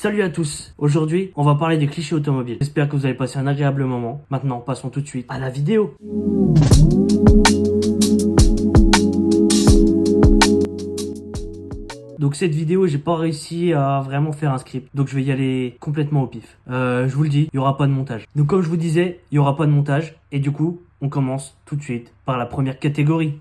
Salut à tous. Aujourd'hui, on va parler des clichés automobiles. J'espère que vous avez passé un agréable moment. Maintenant, passons tout de suite à la vidéo. Donc cette vidéo, j'ai pas réussi à vraiment faire un script. Donc je vais y aller complètement au pif. Je vous le dis, il y aura pas de montage. Donc comme je vous disais, il y aura pas de montage. Et du coup, on commence tout de suite par la première catégorie.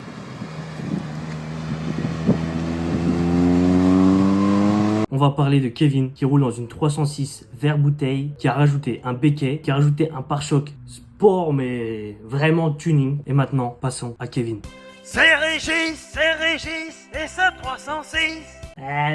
On va parler de Kevin qui roule dans une 306 vert bouteille, qui a rajouté un béquet, qui a rajouté un pare-choc sport mais vraiment tuning. Et maintenant, passons à Kevin. C'est Régis et sa 306.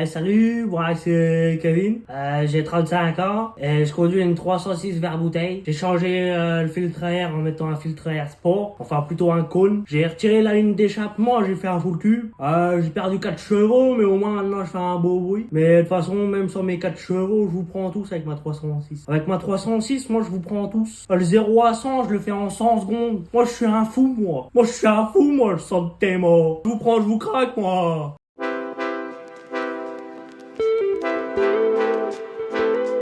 Salut, moi c'est Kevin, j'ai 35 ans et je conduis une 306 vert bouteille. J'ai changé le filtre à air en mettant un filtre à air sport, enfin plutôt un cône. J'ai retiré la ligne d'échappement, j'ai fait un full cube. J'ai perdu 4 chevaux mais au moins maintenant je fais un beau bruit. Mais de toute façon, même sans mes 4 chevaux, je vous prends tous avec ma 306. Avec ma 306, moi je vous prends tous. Le 0 à 100, je le fais en 100 secondes. Moi je suis un fou moi. Moi je suis un fou moi, je sens que t'es mort. Je vous prends, je vous craque moi.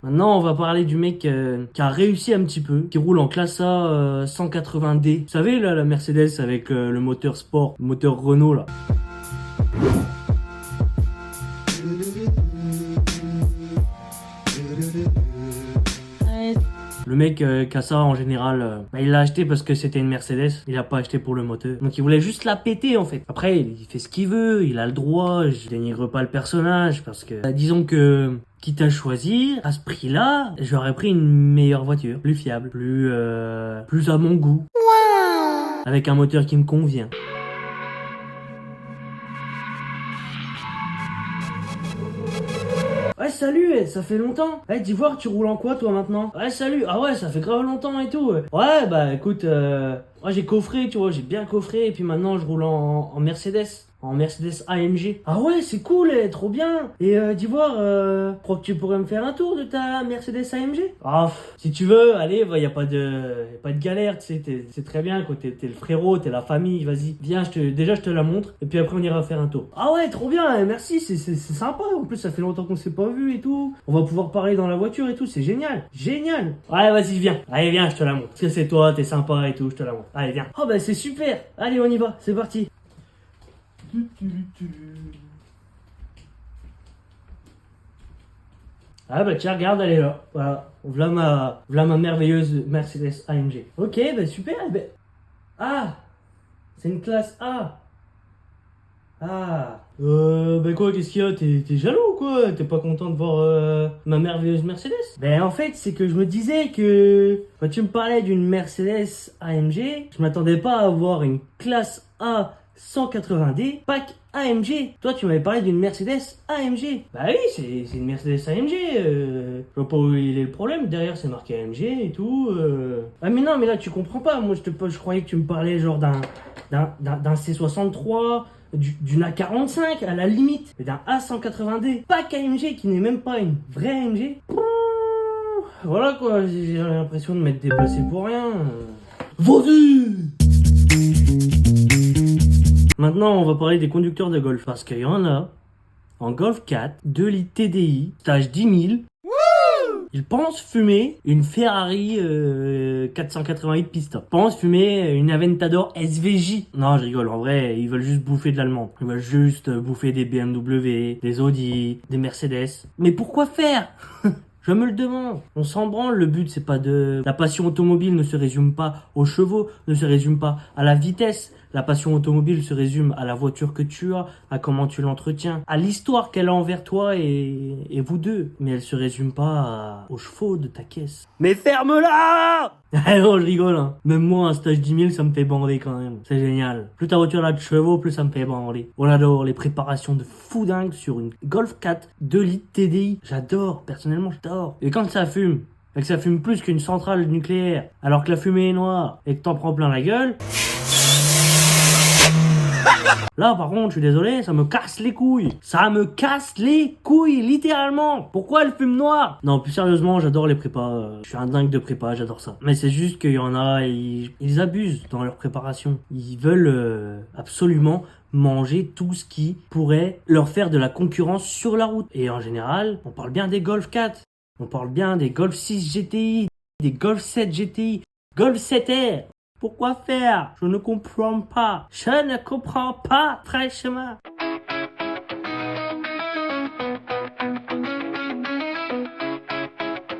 Maintenant, on va parler du mec qui a réussi un petit peu, qui roule en classe A 180D. Vous savez, là, la Mercedes avec le moteur sport, le moteur Renault, là. Le mec qui a ça en général, il l'a acheté parce que c'était une Mercedes, il l'a pas acheté pour le moteur. Donc il voulait juste la péter en fait. Après il fait ce qu'il veut, il a le droit, je dénigre pas le personnage parce que disons que quitte à choisir, à ce prix-là, j'aurais pris une meilleure voiture, plus fiable, plus à mon goût, avec un moteur qui me convient. Ouais salut, ça fait longtemps. Dis voir, tu roules en quoi toi maintenant? Ouais salut, ah ouais ça fait grave longtemps et tout. Ouais bah écoute, moi j'ai coffré, tu vois, j'ai bien coffré et puis maintenant je roule en Mercedes. En Mercedes AMG. Ah ouais, c'est cool, trop bien. Et dis voir, crois que tu pourrais me faire un tour de ta Mercedes AMG? Ah, si tu veux, allez, y a pas de galère, tu sais, c'est très bien, quoi. T'es le frérot, t'es la famille, vas-y. Viens, déjà je te la montre, et puis après on ira faire un tour. Ah ouais, trop bien, merci, c'est sympa. En plus, ça fait longtemps qu'on s'est pas vu et tout. On va pouvoir parler dans la voiture et tout, c'est génial, génial. Ouais, vas-y, viens. Allez, viens, je te la montre. Parce que c'est toi, t'es sympa et tout, je te la montre. Allez, viens. Oh bah c'est super. Allez, on y va, c'est parti. Ah bah tiens, regarde, elle est là. Voilà ma merveilleuse Mercedes AMG. Ok, bah super. Ah, c'est une classe A. Ah, bah quoi, qu'est-ce qu'il y a? T'es jaloux ou quoi? T'es pas content de voir ma merveilleuse Mercedes? Ben en fait, c'est que je me disais que quand tu me parlais d'une Mercedes AMG, je m'attendais pas à avoir une classe A 180D pack AMG. Toi, tu m'avais parlé d'une Mercedes AMG. Bah oui, c'est une Mercedes AMG. Je vois pas où il est le problème. Derrière, c'est marqué AMG et tout. Ah mais non, mais là, tu comprends pas. Moi, je croyais que tu me parlais genre d'un C63, d'une A45 à la limite, mais d'un A180D pack AMG qui n'est même pas une vraie AMG. Voilà quoi, j'ai l'impression de m'être déplacé pour rien. Vas-y! Maintenant, on va parler des conducteurs de Golf. Parce qu'il y en a, en Golf 4, 2 litres TDI, stage 10 000. Ils pensent fumer une Ferrari 488 pistons. Ils pensent fumer une Aventador SVJ. Non, je rigole. En vrai, ils veulent juste bouffer de l'allemand. Ils veulent juste bouffer des BMW, des Audi, des Mercedes. Mais pourquoi faire? Je me le demande. On s'en branle, le but c'est pas de... La passion automobile ne se résume pas aux chevaux, ne se résume pas à la vitesse. La passion automobile se résume à la voiture que tu as, à comment tu l'entretiens, à l'histoire qu'elle a envers toi et vous deux. Mais elle se résume pas aux chevaux de ta caisse. Mais ferme-la! Ah non, je rigole, hein. Même moi, un stage 10 000, ça me fait bander quand même. C'est génial. Plus ta voiture a de chevaux, plus ça me fait bander. On adore les préparations de fou dingue sur une Golf 4 2 litres TDI. J'adore, personnellement, j'adore. Et quand ça fume, et que ça fume plus qu'une centrale nucléaire, alors que la fumée est noire, et que t'en prends plein la gueule... Là, par contre, je suis désolé, ça me casse les couilles. Ça me casse les couilles, littéralement. Pourquoi elle fume noire? Non, plus sérieusement, j'adore les prépas. Je suis un dingue de prépa, j'adore ça. Mais c'est juste qu'il y en a, ils abusent dans leur préparation. Ils veulent absolument manger tout ce qui pourrait leur faire de la concurrence sur la route. Et en général, on parle bien des Golf 4. On parle bien des Golf 6 GTI, des Golf 7 GTI, Golf 7R. Pourquoi faire? Je ne comprends pas. Je ne comprends pas, fraîchement.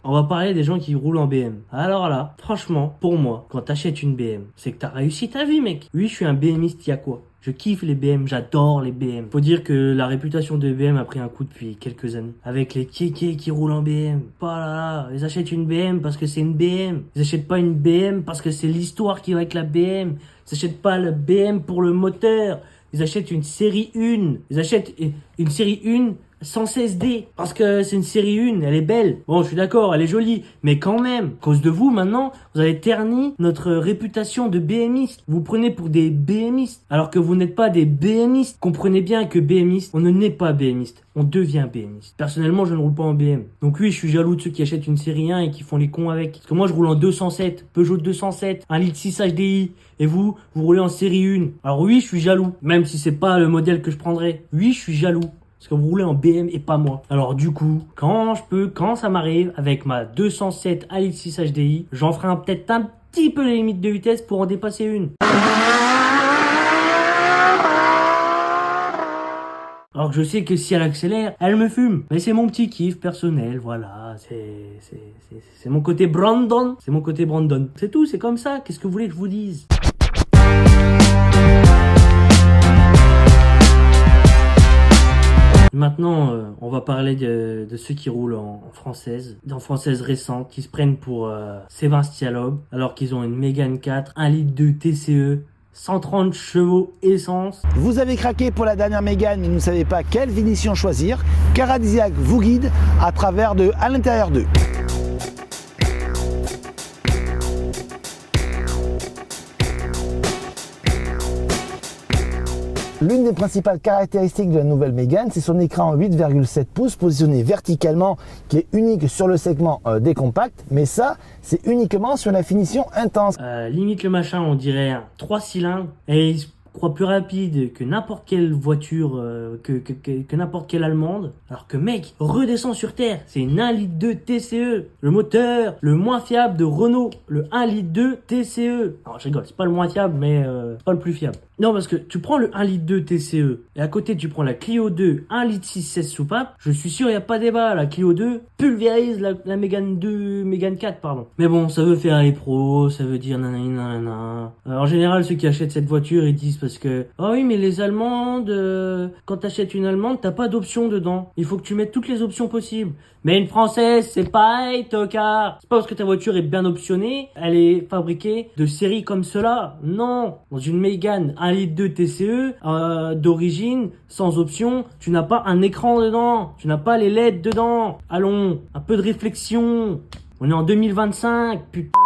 On va parler des gens qui roulent en BM. Alors là, franchement, pour moi, quand t'achètes une BM, c'est que t'as réussi ta vie, mec. Oui, je suis un BMiste, y'a quoi? Je kiffe les BM, j'adore les BM. Faut dire que la réputation de BM a pris un coup depuis quelques années. Avec les kékés qui roulent en BM. Pas là, ils achètent une BM parce que c'est une BM. Ils achètent pas une BM parce que c'est l'histoire qui va avec la BM. Ils achètent pas le BM pour le moteur. Ils achètent une série 1. Ils achètent une série 1 116D. Parce que c'est une série 1, elle est belle. Bon, je suis d'accord, elle est jolie. Mais quand même, à cause de vous, maintenant, vous avez terni notre réputation de BMiste. Vous prenez pour des BMistes. Alors que vous n'êtes pas des BMistes. Comprenez bien que BMiste, on ne naît pas BMiste. On devient BMiste. Personnellement, je ne roule pas en BM. Donc oui, je suis jaloux de ceux qui achètent une série 1 et qui font les cons avec. Parce que moi, je roule en 207, Peugeot 207, 1 litre 6 HDI. Et vous roulez en série 1. Alors oui, je suis jaloux. Même si c'est pas le modèle que je prendrais. Oui, je suis jaloux. Parce que vous roulez en BM et pas moi. Alors du coup, quand ça m'arrive, avec ma 207 1 litre 6 HDI, j'en ferai peut-être un petit peu les limites de vitesse pour en dépasser une. Alors que je sais que si elle accélère, elle me fume. Mais c'est mon petit kiff personnel, voilà. C'est mon côté Brandon. C'est mon côté Brandon. C'est tout, c'est comme ça. Qu'est-ce que vous voulez que je vous dise? Maintenant, on va parler de ceux qui roulent en française, en française récente, qui se prennent pour Sébastien Loeb, alors qu'ils ont une Mégane 4, 1 litre de TCE, 130 chevaux essence. Vous avez craqué pour la dernière Mégane, mais vous ne savez pas quelle finition choisir. Caradisiac vous guide à travers de à l'intérieur d'eux. L'une des principales caractéristiques de la nouvelle Mégane, c'est son écran 8,7 pouces positionné verticalement qui est unique sur le segment des compacts. Mais ça, c'est uniquement sur la finition intense. Limite le machin, on dirait un 3 cylindres. Et il se croit plus rapide que n'importe quelle voiture, que n'importe quelle allemande. Alors que mec, redescend sur terre. C'est une 1 litre 2 TCE. Le moteur le moins fiable de Renault. Le 1 litre 2 TCE. Alors je rigole, c'est pas le moins fiable, mais c'est pas le plus fiable. Non, parce que tu prends le 1 litre 2 TCE et à côté tu prends la Clio 2 1 litre 6 16 soupape, je suis sûr il n'y a pas débat, la Clio 2 pulvérise la Mégane 2, Mégane 4 pardon. Mais bon, ça veut faire les pros, ça veut dire nanana. En général, ceux qui achètent cette voiture, ils disent parce que ah oui, mais les Allemandes, quand t'achètes une Allemande, t'as pas d'options dedans. Il faut que tu mettes toutes les options possibles. Mais une Française, c'est pareil, tocard. C'est pas parce que ta voiture est bien optionnée, elle est fabriquée de série comme cela. Non, dans une Mégane 1 litre 2 TCE d'origine, sans option, tu n'as pas un écran dedans, tu n'as pas les LED dedans. Allons, un peu de réflexion. On est en 2025, putain.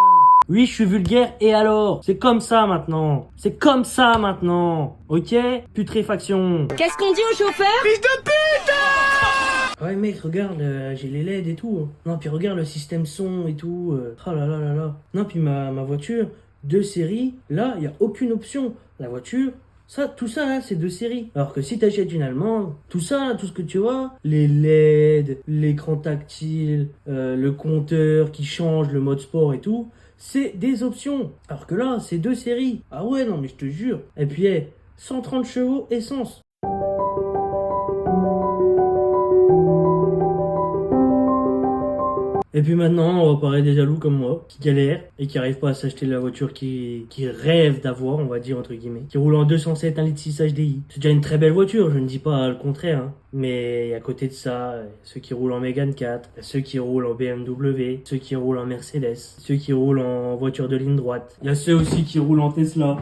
Oui, je suis vulgaire, et alors? C'est comme ça maintenant. C'est comme ça maintenant. Ok? Putréfaction. Qu'est-ce qu'on dit au chauffeur? Fils de pute! Ouais mec, regarde, j'ai les LED et tout. Non, puis regarde le système son et tout. Oh là là là là. Non, puis ma voiture, 2 séries, là, il n'y a aucune option. La voiture, ça, tout ça là, c'est 2 séries. Alors que si t'achètes une allemande, tout ça là, tout ce que tu vois, les LED, l'écran tactile, le compteur qui change, le mode sport et tout, c'est des options. Alors que là, c'est 2 séries. Ah ouais, non mais je te jure. Et puis, 130 chevaux essence. Et puis maintenant, on va parler des jaloux comme moi, qui galèrent et qui n'arrivent pas à s'acheter la voiture qui rêvent d'avoir, on va dire entre guillemets. Qui roule en 207 1 litre 6 HDI. C'est déjà une très belle voiture, je ne dis pas le contraire. Hein. Mais à côté de ça, ceux qui roulent en Mégane 4, ceux qui roulent en BMW, ceux qui roulent en Mercedes, ceux qui roulent en voiture de ligne droite. Il y a ceux aussi qui roulent en Tesla.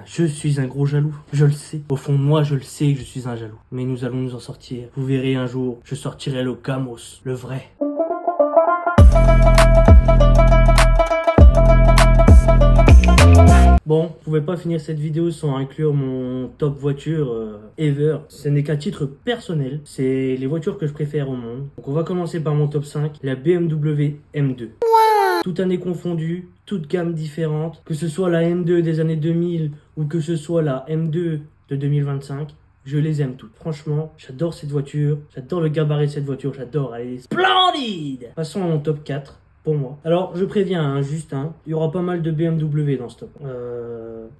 Je suis un gros jaloux, je le sais. Au fond de moi, je le sais que je suis un jaloux. Mais nous allons nous en sortir. Vous verrez un jour, je sortirai le Camos, le vrai. Bon, je pouvais pas finir cette vidéo sans inclure mon top voiture ever. Ce n'est qu'un titre personnel. C'est les voitures que je préfère au monde. Donc on va commencer par mon top 5, la BMW M2. Toute année confondue, toute gamme différente. Que ce soit la M2 des années 2000 ou que ce soit la M2 de 2025. Je les aime toutes. Franchement, j'adore cette voiture. J'adore le gabarit de cette voiture. J'adore. Elle est splendide. Passons à mon top 4. Pour moi. Alors, je préviens, hein, juste, il y aura pas mal de BMW dans ce top.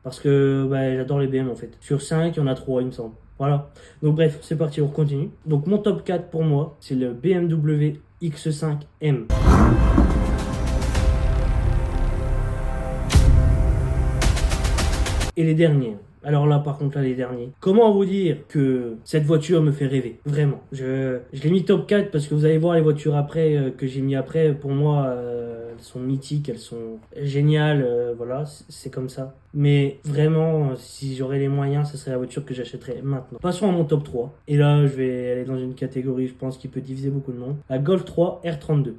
Parce que j'adore les BM en fait. Sur 5, il y en a 3, il me semble. Voilà. Donc bref, c'est parti, on continue. Donc mon top 4 pour moi, c'est le BMW X5M. Et les derniers. Alors là, par contre, là, les derniers. Comment vous dire que cette voiture me fait rêver? Vraiment. Je l'ai mis top 4 parce que vous allez voir les voitures après, que j'ai mis après. Pour moi, elles sont mythiques, elles sont géniales. Voilà, c'est comme ça. Mais vraiment, si j'aurais les moyens, ce serait la voiture que j'achèterais maintenant. Passons à mon top 3. Et là, je vais aller dans une catégorie, je pense, qui peut diviser beaucoup de monde. La Golf 3 R32.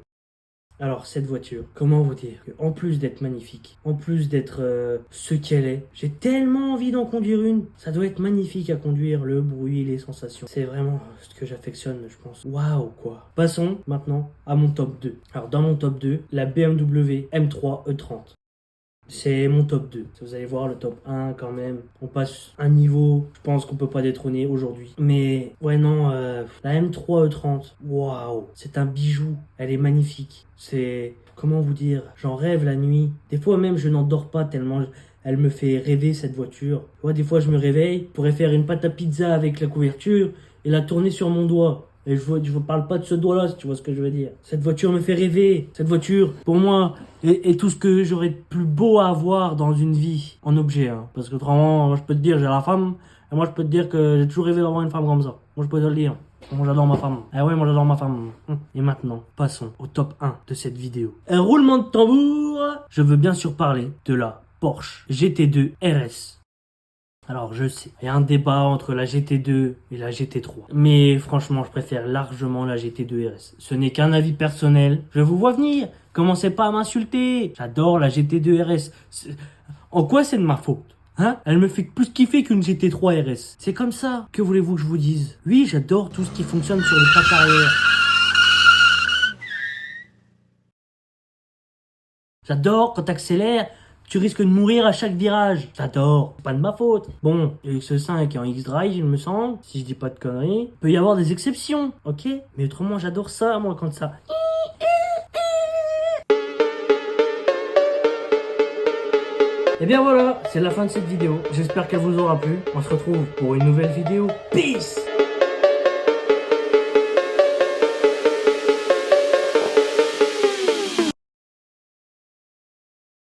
Alors, cette voiture, comment vous dire en plus d'être magnifique, en plus d'être ce qu'elle est, j'ai tellement envie d'en conduire une. Ça doit être magnifique à conduire, le bruit, les sensations. C'est vraiment ce que j'affectionne, je pense. Waouh, quoi. Passons maintenant à mon top 2. Alors, dans mon top 2, la BMW M3 E30. C'est mon top 2. Vous allez voir le top 1 quand même. On passe un niveau, je pense qu'on peut pas détrôner aujourd'hui. Mais ouais non, la M3 E30, waouh, c'est un bijou. Elle est magnifique. C'est, comment vous dire, j'en rêve la nuit. Des fois même je n'en dors pas tellement elle me fait rêver cette voiture. Ouais, des fois je me réveille, je pourrais faire une pâte à pizza avec la couverture et la tourner sur mon doigt. Et je vous parle pas de ce doigt-là, si tu vois ce que je veux dire. Cette voiture me fait rêver. Cette voiture, pour moi, est tout ce que j'aurais de plus beau à avoir dans une vie, en objet. Hein. Parce que autrement, moi, je peux te dire, j'ai la femme. Et moi, je peux te dire que j'ai toujours rêvé d'avoir une femme comme ça. Moi, je peux te le dire. Moi, j'adore ma femme. Ah ouais, moi, j'adore ma femme. Et maintenant, passons au top 1 de cette vidéo. Un roulement de tambour. Je veux bien sûr parler de la Porsche GT2 RS. Alors je sais, il y a un débat entre la GT2 et la GT3. Mais franchement, je préfère largement la GT2 RS. Ce n'est qu'un avis personnel. Je vous vois venir. Commencez pas à m'insulter. J'adore la GT2 RS. En quoi c'est de ma faute? Hein? Elle me fait plus kiffer qu'une GT3 RS. C'est comme ça. Que voulez-vous que je vous dise? Oui, j'adore tout ce qui fonctionne sur les plaques arrière. J'adore quand t'accélères. Tu risques de mourir à chaque virage. J'adore. C'est pas de ma faute. Bon, le X5 est en X-Drive, il me semble. Si je dis pas de conneries. Il peut y avoir des exceptions, ok? Mais autrement, j'adore ça, moi, quand ça... Et bien voilà, c'est la fin de cette vidéo. J'espère qu'elle vous aura plu. On se retrouve pour une nouvelle vidéo. Peace!